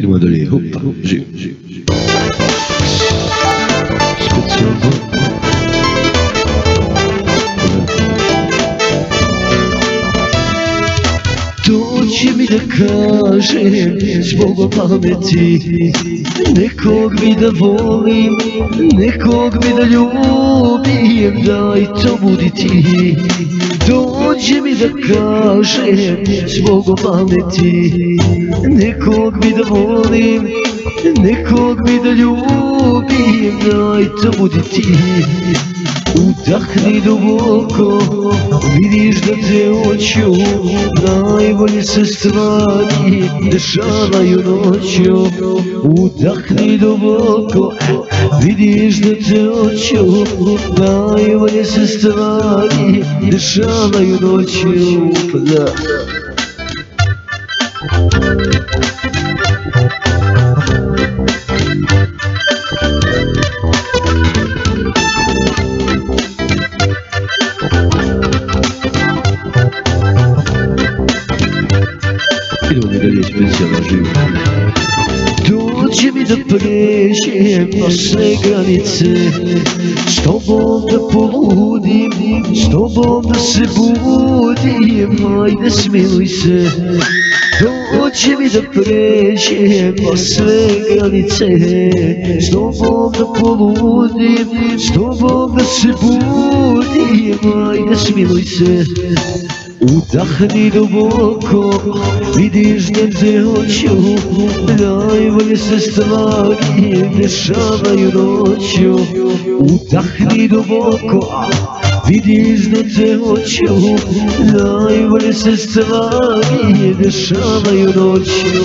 Idemo dalje, hopa, živ. Specijalno. Dođi mi da kažem zbog pameti, nekog mi da volim, nekog mi da ljubim, daj to budi ti. Dođi mi da kažem zbog pameti, nekog mi da volim, nekog mi da ljubim, daj to budi ti. Udahni duboko, vidiš da te hoću, najbolje se stvari dešavaju noću. Udahni duboko, vidiš da te hoću, najbolje se stvari dešavaju noću. Idemo mi dalje specijalno živo. Dođi mi da pređem na sve granice, s tobom da poludim, s tobom da se budim, ajde smiluj se. Dođi mi da pređem na sve granice, s tobom da poludim, s tobom da se budim, ajde smiluj se. Udahni duboko, vidiš da te hoću, najbolje se stvari dešavaju noću. Udahni duboko, vidiš da te hoću, najbolje se stvari dešavaju noću.